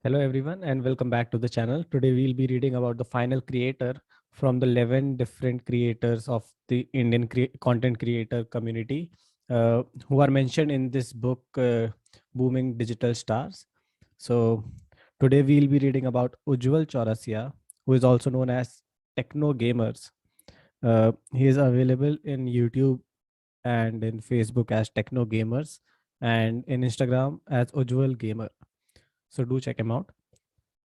Hello everyone and welcome back to the channel. Today we'll be reading about the final creator from the 11 different creators of the Indian content creator community who are mentioned in this book, Booming Digital Stars. So today we'll be reading about Ujjwal Chaurasia, who is also known as TecnoGamerz. He is available in YouTube and in Facebook as TecnoGamerz and in Instagram as Ujjwal Gamer. So do check him out.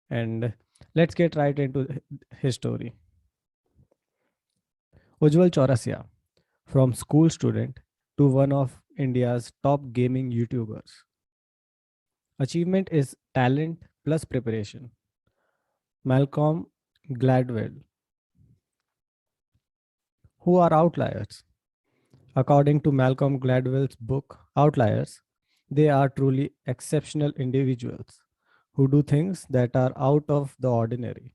And let's get right into his story. Ujjwal Chaurasia, from school student to one of India's top gaming YouTubers. Achievement is talent plus preparation. Malcolm Gladwell. Who are outliers? According to Malcolm Gladwell's book Outliers, they are truly exceptional individuals who do things that are out of the ordinary.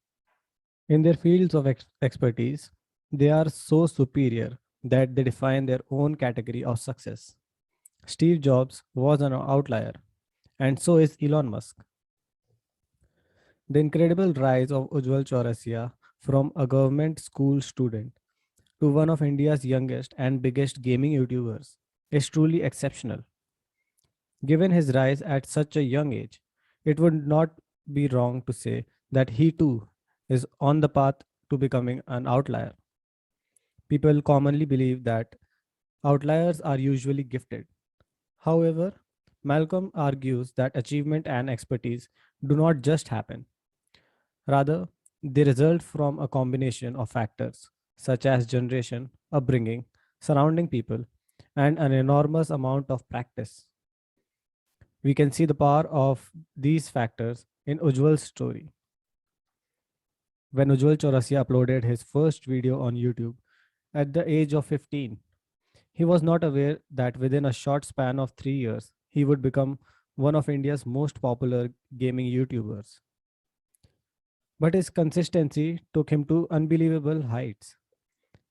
In their fields of expertise, they are so superior that they define their own category of success. Steve Jobs was an outlier, and so is Elon Musk. The incredible rise of Ujjwal Chaurasia from a government school student to one of India's youngest and biggest gaming YouTubers is truly exceptional. Given his rise at such a young age, it would not be wrong to say that he too is on the path to becoming an outlier. People commonly believe that outliers are usually gifted. However, Malcolm argues that achievement and expertise do not just happen. Rather, they result from a combination of factors such as generation, upbringing, surrounding people, and an enormous amount of practice. We can see the power of these factors in Ujjwal's story. When Ujjwal Chaurasia uploaded his first video on YouTube at the age of 15, he was not aware that within a short span of 3 years, he would become one of India's most popular gaming YouTubers. But his consistency took him to unbelievable heights.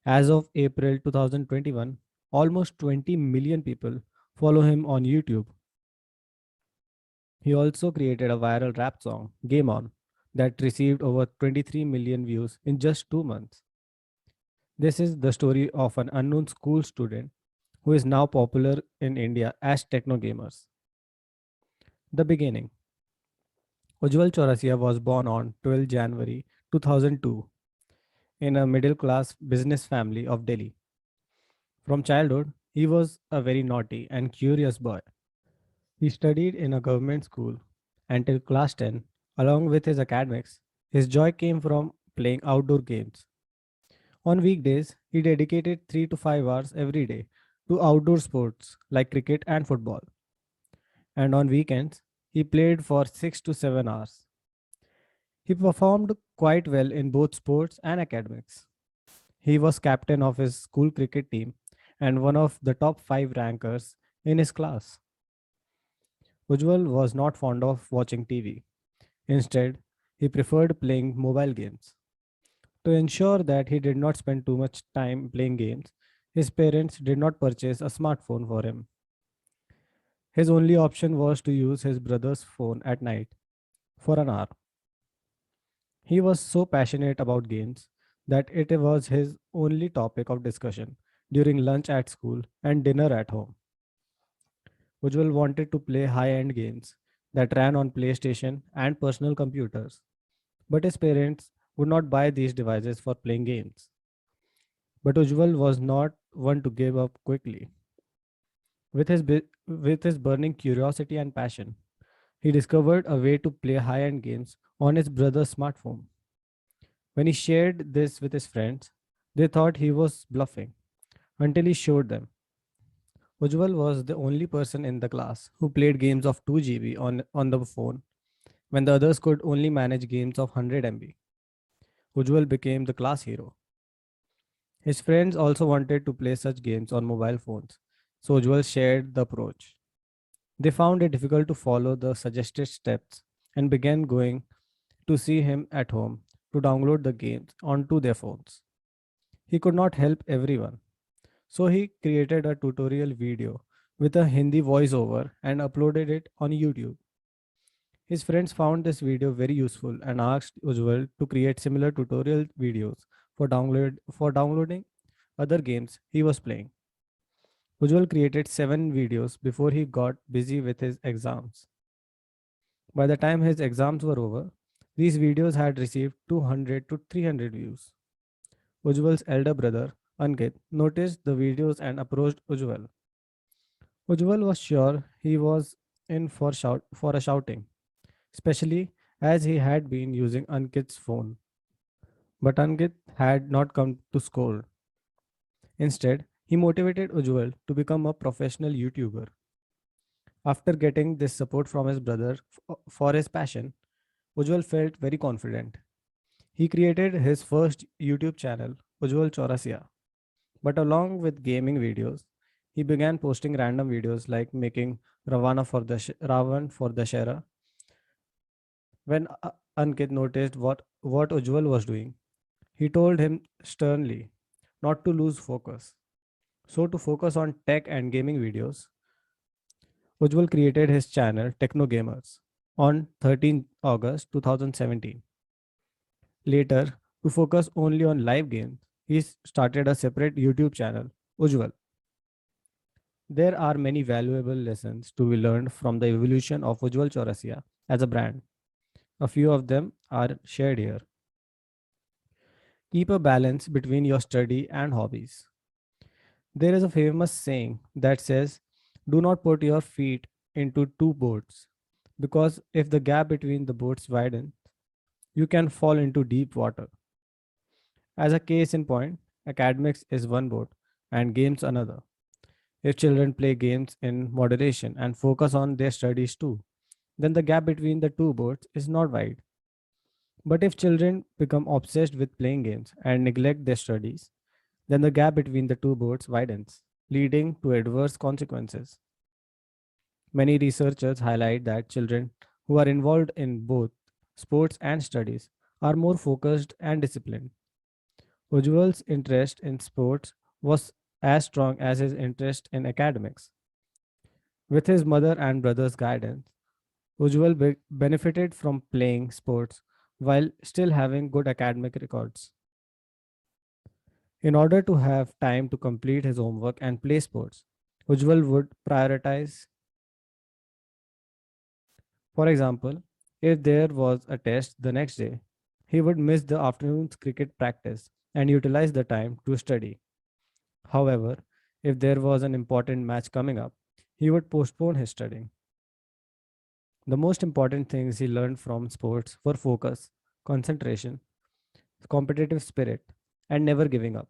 As of April 2021, almost 20 million people follow him on YouTube. He also created a viral rap song, Game On, that received over 23 million views in just 2 months. This is the story of an unknown school student who is now popular in India as TecnoGamerz. The beginning. Ujjwal Chaurasia was born on 12 January 2002 in a middle class business family of Delhi. From childhood, he was a very naughty and curious boy. He studied in a government school until class 10. Along with his academics, his joy came from playing outdoor games. On weekdays, he dedicated 3 to 5 hours every day to outdoor sports like cricket and football. And on weekends, he played for 6 to 7 hours. He performed quite well in both sports and academics. He was captain of his school cricket team and one of the top 5 rankers in his class. Ujjwal was not fond of watching TV. Instead, he preferred playing mobile games. To ensure that he did not spend too much time playing games, his parents did not purchase a smartphone for him. His only option was to use his brother's phone at night for an hour. He was so passionate about games that it was his only topic of discussion during lunch at school and dinner at home. Ujjwal wanted to play high end games that ran on PlayStation and personal computers, but his parents would not buy these devices for playing games. But Ujjwal was not one to give up quickly. With his burning curiosity and passion, he discovered a way to play high end games on his brother's smartphone. When he shared this with his friends, they thought he was bluffing until he showed them. Ujjwal was the only person in the class who played games of 2 GB on the phone when the others could only manage games of 100 MB. Ujjwal became the class hero. His friends also wanted to play such games on mobile phones, so Ujjwal shared the approach. They found it difficult to follow the suggested steps and began going to see him at home to download the games onto their phones. He could not help everyone, so he created a tutorial video with a Hindi voiceover and uploaded it on YouTube. His friends found this video very useful and asked Ujjwal to create similar tutorial videos for downloading other games he was playing. Ujjwal created 7 videos before he got busy with his exams. By the time his exams were over, these videos had received 200 to 300 views. Ujjwal's elder brother, Ankit, noticed the videos and approached Ujjwal. Ujjwal was sure he was in for a shouting, especially as he had been using Ankit's phone. But Ankit had not come to scold. Instead, he motivated Ujjwal to become a professional YouTuber. After getting this support from his brother for his passion, Ujjwal felt very confident. He created his first YouTube channel, Ujjwal Chaurasia. But along with gaming videos, he began posting random videos like making Ravan for the Shera. When Ankit noticed what Ujjwal was doing, he told him sternly not to lose focus. So, to focus on tech and gaming videos, Ujjwal created his channel TecnoGamerz on 13 August 2017. Later, to focus only on live games, he started a separate YouTube channel, Ujjwal. There are many valuable lessons to be learned from the evolution of Ujjwal Chaurasia as a brand. A few of them are shared here. Keep a balance between your study and hobbies. There is a famous saying that says, "Do not put your feet into two boats, because if the gap between the boats widens, you can fall into deep water." As a case in point, academics is one boat and games another. If children play games in moderation and focus on their studies too, then the gap between the two boats is not wide. But if children become obsessed with playing games and neglect their studies, then the gap between the two boats widens, leading to adverse consequences. Many researchers highlight that children who are involved in both sports and studies are more focused and disciplined. Ujjwal's interest in sports was as strong as his interest in academics. With his mother and brother's guidance, Ujjwal benefited from playing sports while still having good academic records. In order to have time to complete his homework and play sports, Ujjwal would prioritize. For example, if there was a test the next day, he would miss the afternoon's cricket practice and utilize the time to study. However, if there was an important match coming up, he would postpone his studying. The most important things he learned from sports were focus, concentration, competitive spirit, and never giving up.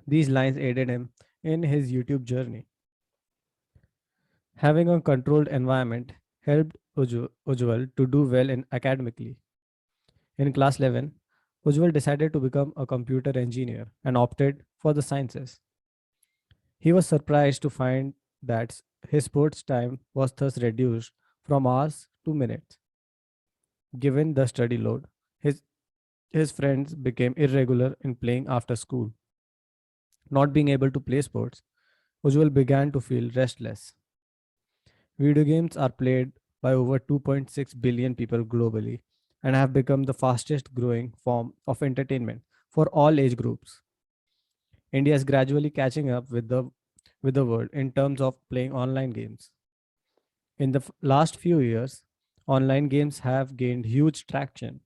These lines aided him in his YouTube journey. Having a controlled environment helped Ujjwal to do well in academically. In class 11, Ujjwal decided to become a computer engineer and opted for the sciences. He was surprised to find that his sports time was thus reduced from hours to minutes. Given the study load, his, his friends became irregular in playing after school. Not being able to play sports, Ujjwal began to feel restless. Video games are played by over 2.6 billion people globally and have become the fastest growing form of entertainment for all age groups. India is gradually catching up with the world in terms of playing online games. In the last few years, online games have gained huge traction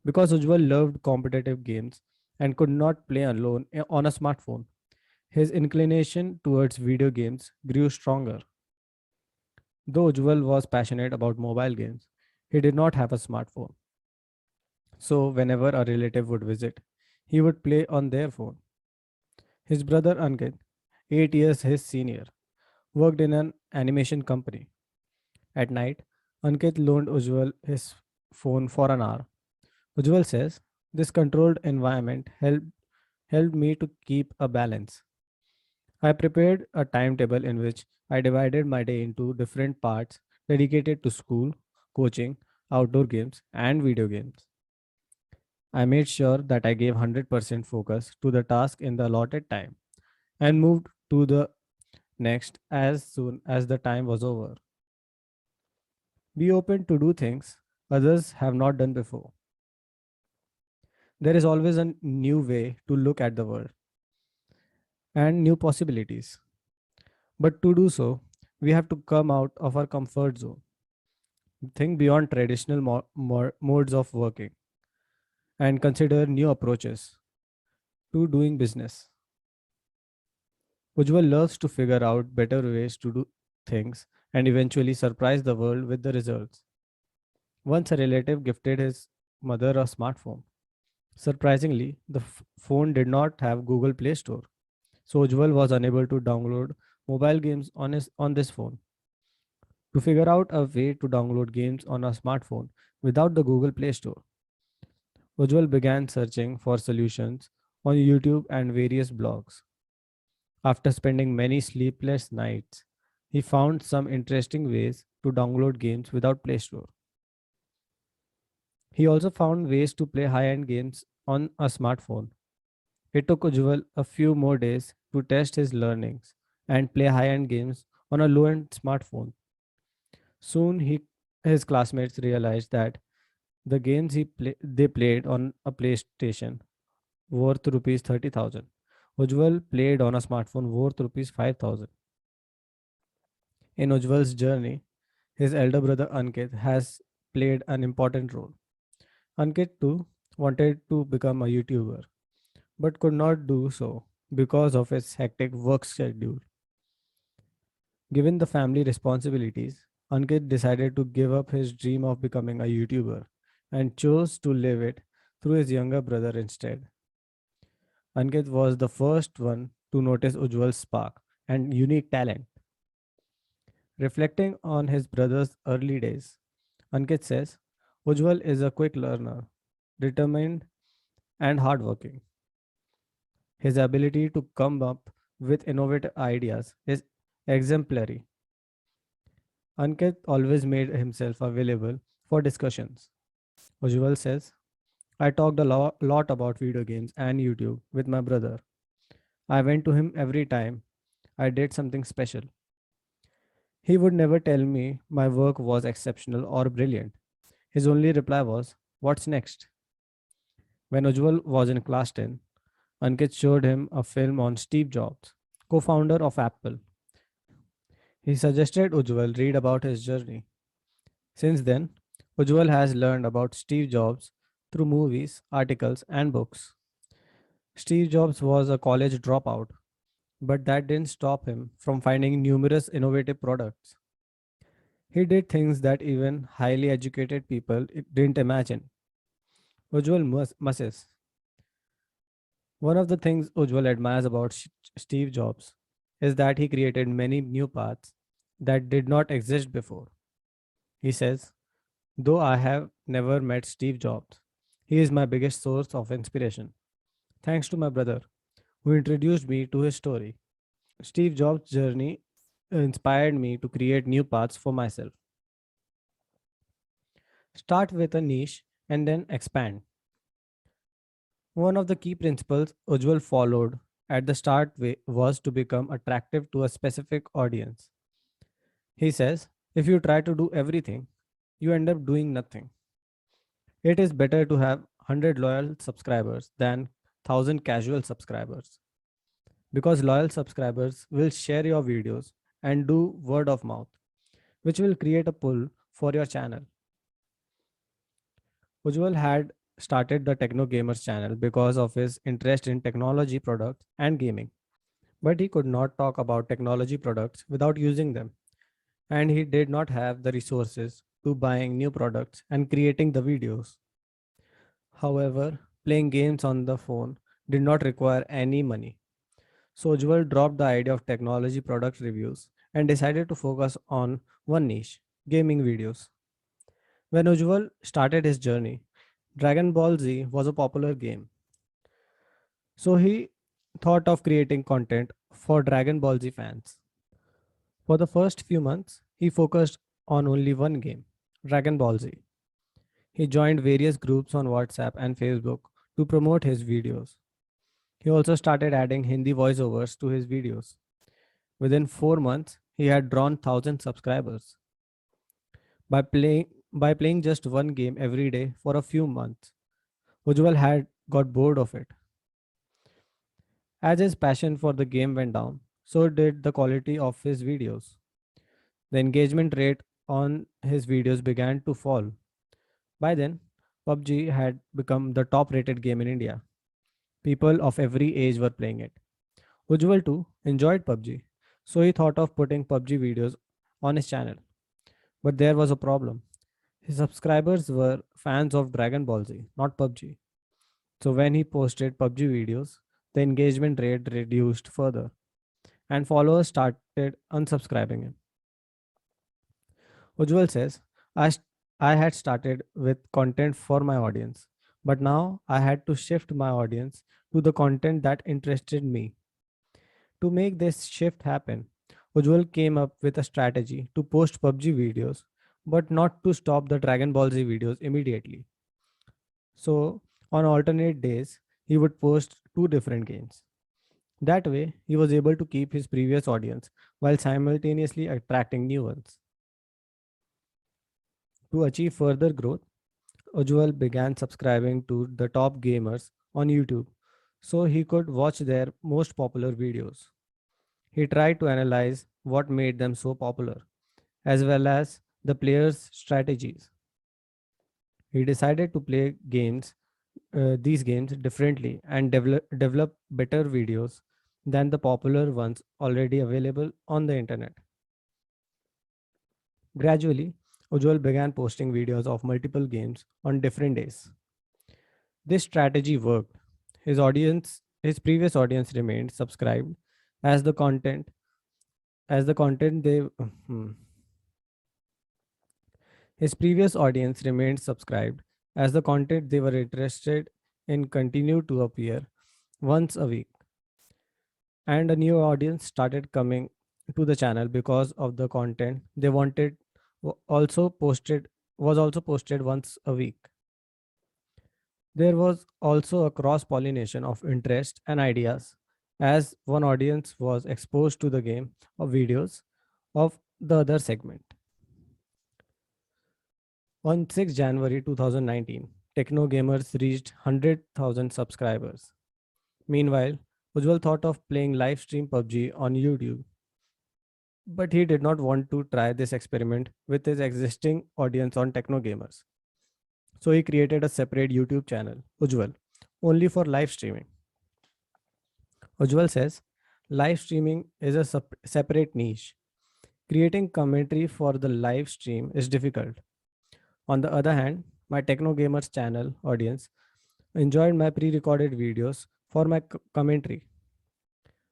because Ujjwal loved competitive games and could not play alone on a smartphone. His inclination towards video games grew stronger. Though Ujjwal was passionate about mobile games, he did not have a smartphone. So, whenever a relative would visit, he would play on their phone. His brother Ankit, 8 years his senior, worked in an animation company. At night, Ankit loaned Ujjwal his phone for an hour. Ujjwal says, "This controlled environment helped me to keep a balance. I prepared a timetable in which I divided my day into different parts dedicated to school, coaching, outdoor games, and video games. I made sure that I gave 100% focus to the task in the allotted time and moved to the next as soon as the time was over." Be open to do things others have not done before. There is always a new way to look at the world and new possibilities. But to do so, we have to come out of our comfort zone, think beyond traditional modes of working, and consider new approaches to doing business. Ujjwal loves to figure out better ways to do things and eventually surprise the world with the results. Once a relative gifted his mother a smartphone. Surprisingly, the phone did not have Google Play Store, so Ujjwal was unable to download mobile games on this phone. To figure out a way to download games on a smartphone without the Google Play Store, Ujjwal began searching for solutions on YouTube and various blogs. After spending many sleepless nights, he found some interesting ways to download games without Play Store. He also found ways to play high-end games on a smartphone. It took Ujjwal a few more days to test his learnings and play high-end games on a low-end smartphone. Soon his classmates realized that the games they played on a PlayStation worth rupees 30,000. Ujjwal played on a smartphone worth rupees 5,000. In Ujjwal's journey, his elder brother Ankit has played an important role. Ankit too wanted to become a YouTuber, but could not do so because of his hectic work schedule. Given the family responsibilities, Ankit decided to give up his dream of becoming a YouTuber and chose to live it through his younger brother instead. Ankit was the first one to notice Ujjwal's spark and unique talent. Reflecting on his brother's early days, Ankit says, Ujjwal is a quick learner, determined, and hardworking. His ability to come up with innovative ideas is exemplary. Ankit always made himself available for discussions. Ujjwal says, I talked a lot about video games and YouTube with my brother. I went to him every time I did something special. He would never tell me my work was exceptional or brilliant. His only reply was, What's next? When Ujjwal was in class 10, Ankit showed him a film on Steve Jobs, co founder of Apple. He suggested Ujjwal read about his journey. Since then, Ujjwal has learned about Steve Jobs through movies, articles, and books. Steve Jobs was a college dropout, but that didn't stop him from finding numerous innovative products. He did things that even highly educated people didn't imagine. Ujjwal Muses. One of the things Ujjwal admires about Steve Jobs is that he created many new paths that did not exist before. He says, Though I have never met Steve Jobs, he is my biggest source of inspiration. Thanks to my brother, who introduced me to his story. Steve Jobs' journey inspired me to create new paths for myself. Start with a niche and then expand. One of the key principles Ujjwal followed at the start was to become attractive to a specific audience. He says, if you try to do everything, you end up doing nothing. It is better to have 100 loyal subscribers than 1,000 casual subscribers because loyal subscribers will share your videos and do word of mouth, which will create a pull for your channel. Ujjwal had started the TecnoGamerz channel because of his interest in technology products and gaming, but he could not talk about technology products without using them, and he did not have the resources to buying new products and creating the videos. However, playing games on the phone did not require any money. So Ujjwal dropped the idea of technology product reviews and decided to focus on one niche, gaming videos. When Ujjwal started his journey, Dragon Ball Z was a popular game. So he thought of creating content for Dragon Ball Z fans. For the first few months, he focused on only one game, Dragon Ball Z. He joined various groups on WhatsApp and Facebook to promote his videos. He also started adding Hindi voiceovers to his videos. Within 4 months, he had drawn 1,000 subscribers. By playing just one game every day for a few months, Ujjwal had got bored of it. As his passion for the game went down, so did the quality of his videos. The engagement rate on his videos began to fall. By then, PUBG had become the top rated game in India. People of every age were playing it. Ujjwal too enjoyed PUBG, so he thought of putting PUBG videos on his channel. But there was a problem. His subscribers were fans of Dragon Ball Z, not PUBG. So when he posted PUBG videos, the engagement rate reduced further and followers started unsubscribing him. Ujjwal says, I had started with content for my audience, but now I had to shift my audience to the content that interested me. To make this shift happen, Ujjwal came up with a strategy to post PUBG videos, but not to stop the Dragon Ball Z videos immediately. So, on alternate days, he would post two different games. That way, he was able to keep his previous audience while simultaneously attracting new ones. To achieve further growth, Ujjwal began subscribing to the top gamers on YouTube so he could watch their most popular videos. He tried to analyze what made them so popular, as well as the players' strategies. He decided to play these games differently and develop better videos than the popular ones already available on the internet. Gradually, Ujjwal began posting videos of multiple games on different days. This strategy worked. His previous audience remained subscribed as the content as the content they hmm. His previous audience remained subscribed as the content they were interested in continued to appear once a week, and a new audience started coming to the channel because of the content they wanted also posted was also posted once a week. There was also a cross pollination of interest and ideas as one audience was exposed to the game of videos of the other segment. On 6 January 2019, TecnoGamerz reached 100,000 subscribers. Meanwhile, Ujjwal thought of playing live stream PUBG on YouTube, but he did not want to try this experiment with his existing audience on TecnoGamerz. So he created a separate YouTube channel, Ujjwal, only for live streaming. Ujjwal says, live streaming is a separate niche. Creating commentary for the live stream is difficult. On the other hand, my TecnoGamerz channel audience enjoyed my pre recorded videos for my commentary.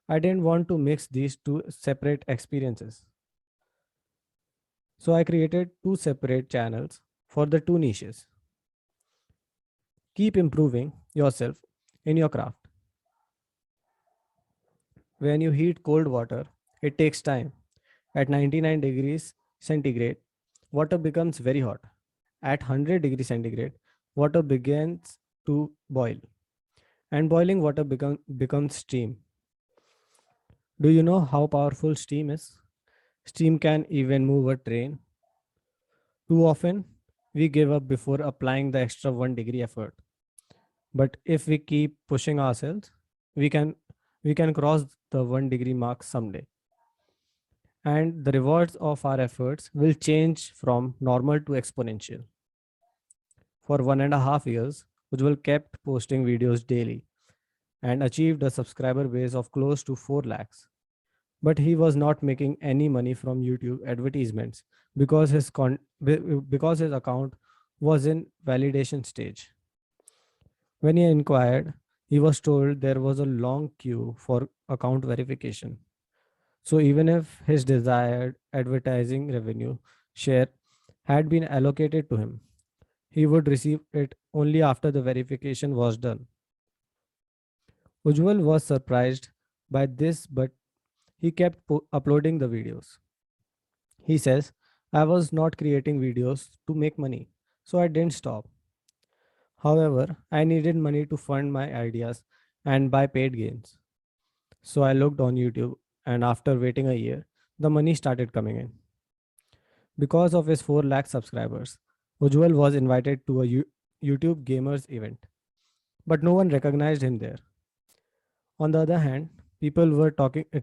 I didn't want to mix these two separate experiences. So I created two separate channels for the two niches. Keep improving yourself in your craft. When you heat cold water, it takes time. At 99 degrees centigrade, water becomes very hot. At 100 degrees centigrade, water begins to boil, and boiling water becomes steam. Do you know how powerful steam is? Steam can even move a train. Too often, we give up before applying the extra 1 degree effort. But if we keep pushing ourselves, we can we can cross the 1 degree mark someday. And the rewards of our efforts will change from normal to exponential. For 1.5 years, Ujjwal kept posting videos daily and achieved a subscriber base of close to 4 lakhs. But he was not making any money from YouTube advertisements because because his account was in validation stage. When he inquired, he was told there was a long queue for account verification. So even if his desired advertising revenue share had been allocated to him, he would receive it only after the verification was done. Ujjwal was surprised by this, but he kept uploading the videos. He says, I was not creating videos to make money, so I didn't stop. However, I needed money to fund my ideas and buy paid games. So I looked on YouTube, and after waiting a year, the money started coming in. Because of his 4 lakh subscribers, Ujjwal was invited to a YouTube Gamers event, but no one recognized him there. On the other hand, people were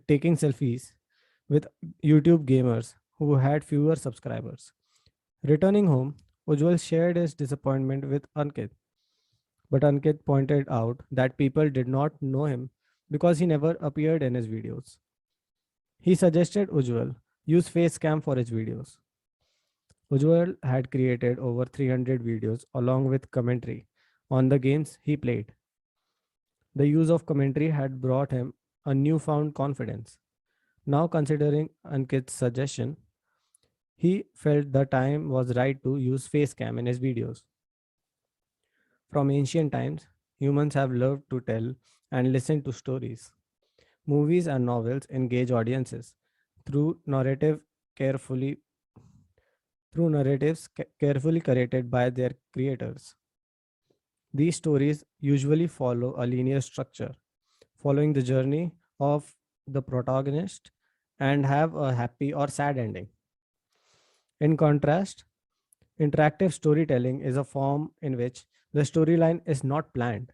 taking selfies with YouTube gamers who had fewer subscribers. Returning home, Ujjwal shared his disappointment with Ankit, but Ankit pointed out that people did not know him because he never appeared in his videos. He suggested Ujjwal use Facecam for his videos. Ujjwal had created over 300 videos along with commentary on the games he played. The use of commentary had brought him a newfound confidence. Now, considering Ankit's suggestion, he felt the time was right to use Facecam in his videos. From ancient times, humans have loved to tell and listen to stories. Movies and novels engage audiences through carefully narratives carefully curated by their creators. These stories usually follow a linear structure, following the journey of the protagonist and have a happy or sad ending. In contrast, interactive storytelling is a form in which the storyline is not planned.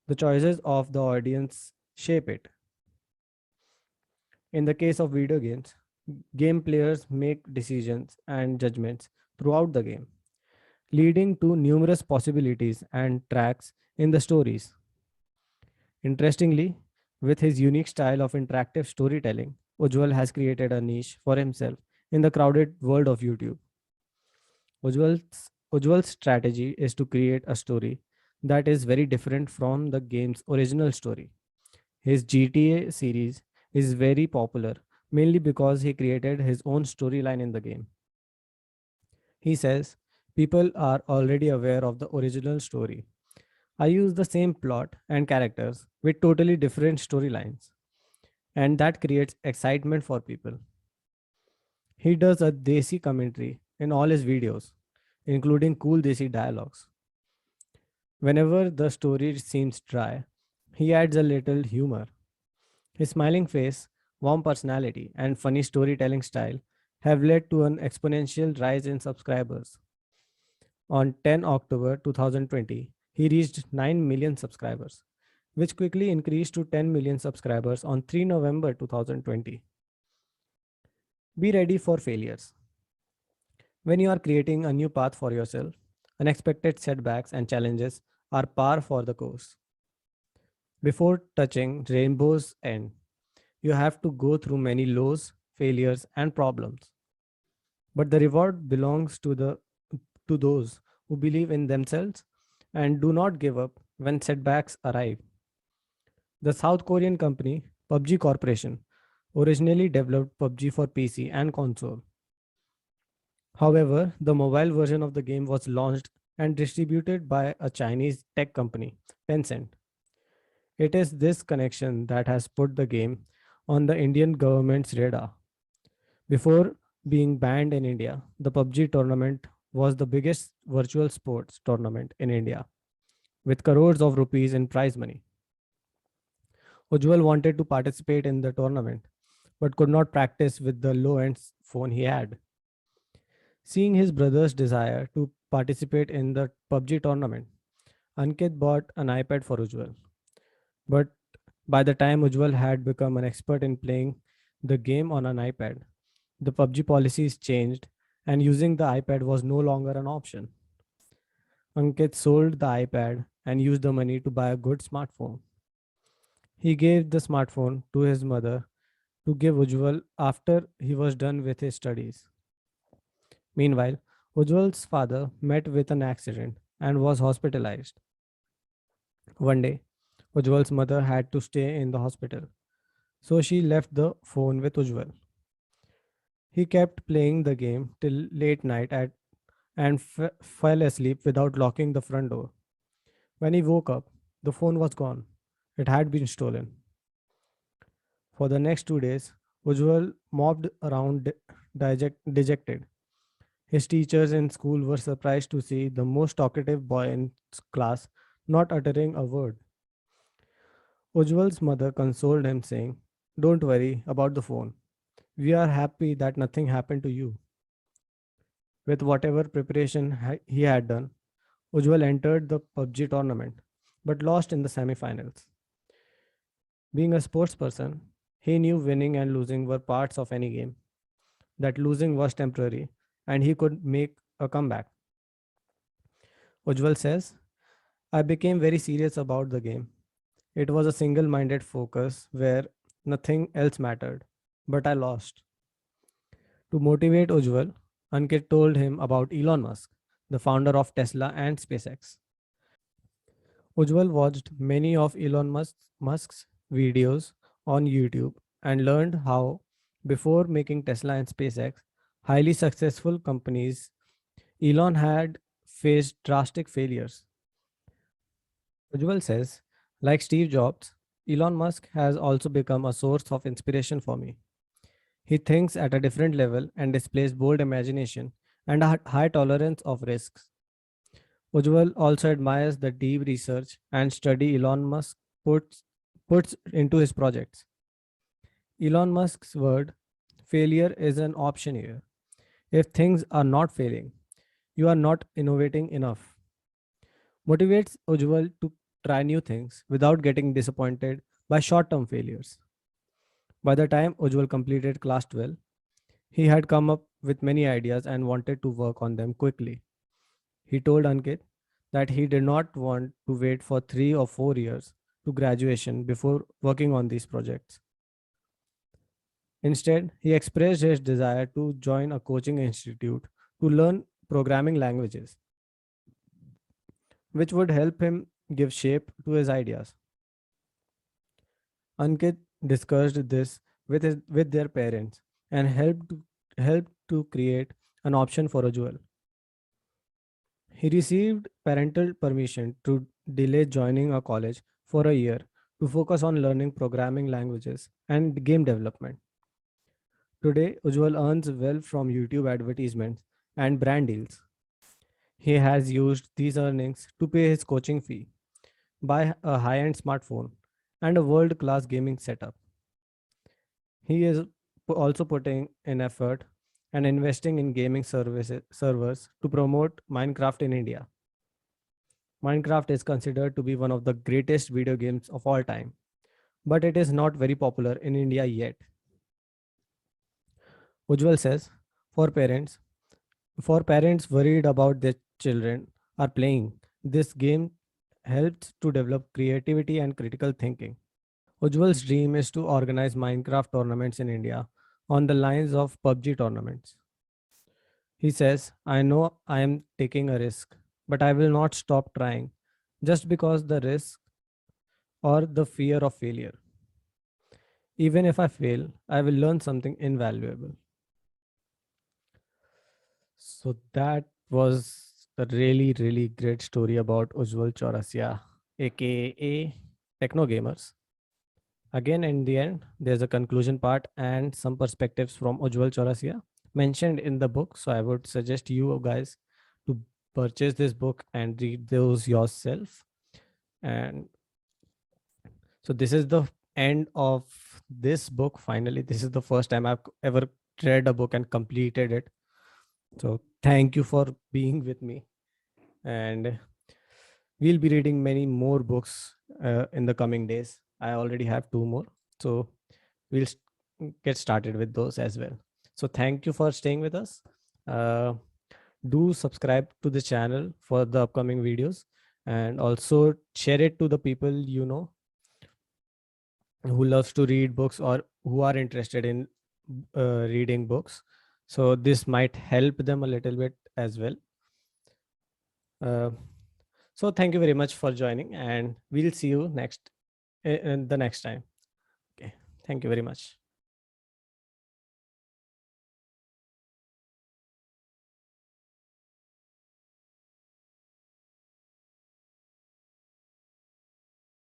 The choices of the audience shape it. In the case of video games, game players make decisions and judgments throughout the game, leading to numerous possibilities and tracks in the stories. Interestingly, with his unique style of interactive storytelling, Ujjwal has created a niche for himself in the crowded world of YouTube. Ujjwal's strategy is to create a story that is very different from the game's original story. His GTA series is very popular mainly because he created his own storyline in the game. He says, people are already aware of the original story. I use the same plot and characters with totally different storylines, and that creates excitement for people. He does a Desi commentary in all his videos, including cool Desi dialogues. Whenever the story seems dry, he adds a little humor. His smiling face, warm personality, and funny storytelling style have led to an exponential rise in subscribers. On 10 October 2020, he reached 9 million subscribers, which quickly increased to 10 million subscribers on 3 November 2020. Be ready for failures. When you are creating a new path for yourself, unexpected setbacks and challenges are par for the course. Before touching rainbow's end, you have to go through many lows, failures, and problems. But the reward belongs to those who believe in themselves and do not give up when setbacks arrive. The South Korean company PUBG Corporation originally developed PUBG for PC and console. However, the mobile version of the game was launched and distributed by a Chinese tech company, Tencent. It is this connection that has put the game on the Indian government's radar. Before being banned in India, the PUBG tournament was the biggest virtual sports tournament in India, with crores of rupees in prize money. Ujjwal wanted to participate in the tournament, but could not practice with the low end phone he had. Seeing his brother's desire to participate in the PUBG tournament, Ankit bought an iPad for Ujjwal. But by the time Ujjwal had become an expert in playing the game on an iPad, the PUBG policies changed and using the iPad was no longer an option. Ankit sold the iPad and used the money to buy a good smartphone. He gave the smartphone to his mother to give Ujjwal after he was done with his studies. Meanwhile, Ujjwal's father met with an accident and was hospitalized. One day, Ujjwal's mother had to stay in the hospital, so she left the phone with Ujjwal. He kept playing the game till late night and fell asleep without locking the front door. When he woke up, the phone was gone. It had been stolen. For the next 2 days, Ujjwal mobbed around dejected. His teachers in school were surprised to see the most talkative boy in class not uttering a word. Ujjwal's mother consoled him, saying, "Don't worry about the phone. We are happy that nothing happened to you." With whatever preparation he had done, Ujjwal entered the PUBG tournament but lost in the semi-finals. Being a sports person, he knew winning and losing were parts of any game, that losing was temporary and he could make a comeback. Ujjwal says, I became very serious about the game. It was a single minded focus where nothing else mattered. But I lost. To motivate Ujjwal, Ankit told him about Elon Musk, the founder of Tesla and SpaceX. Ujjwal watched many of Musk's videos on YouTube and learned how, before making Tesla and SpaceX, highly successful companies, Elon had faced drastic failures. Ujjwal says, like Steve Jobs, Elon Musk has also become a source of inspiration for me. He thinks at a different level and displays bold imagination and a high tolerance of risks. Ujjwal also admires the deep research and study Elon Musk puts into his projects. Elon Musk's word, failure is an option here. If things are not failing, you are not innovating enough. Motivates Ujjwal to try new things without getting disappointed by short term failures. By the time Ujjwal completed class 12, he had come up with many ideas and wanted to work on them quickly. He told Ankit that he did not want to wait for 3 or 4 years to graduation before working on these projects. Instead, he expressed his desire to join a coaching institute to learn programming languages, which would help him give shape to his ideas. Ankit discussed this with their parents and helped to create an option for Ujjwal. He received parental permission to delay joining a college for a year to focus on learning programming languages and game development. Today, Ujjwal earns well from YouTube advertisements and brand deals. He has used these earnings to pay his coaching fee, buy a high end smartphone, and a world class gaming setup. He is also putting in effort and investing in gaming servers to promote Minecraft in India. Minecraft is considered to be one of the greatest video games of all time, but it is not very popular in India yet. Ujjwal says, for parents, for parents worried about their children are playing, this game helps to develop creativity and critical thinking. Ujjwal's dream is to organize Minecraft tournaments in India on the lines of PUBG tournaments. He says, I know I am taking a risk, but I will not stop trying just because the risk or the fear of failure. Even if I fail, I will learn something invaluable. So that was a really, really great story about Ujjwal Chaurasia, aka TecnoGamerz. Again, in the end, there's a conclusion part and some perspectives from Ujjwal Chaurasia mentioned in the book. So I would suggest you guys to purchase this book and read those yourself. And so this is the end of this book. Finally, this is the first time I've ever read a book and completed it. So thank you for being with me. And we'll be reading many more books in the coming days. I already have two more. So we'll get started with those as well. So thank you for staying with us. Uh, do subscribe to the channel for the upcoming videos and also share it to the people you know who loves to read books or who are interested in reading books. So this might help them a little bit as well. Uh, so thank you very much for joining, and we'll see you next in the next time. Okay, thank you very much.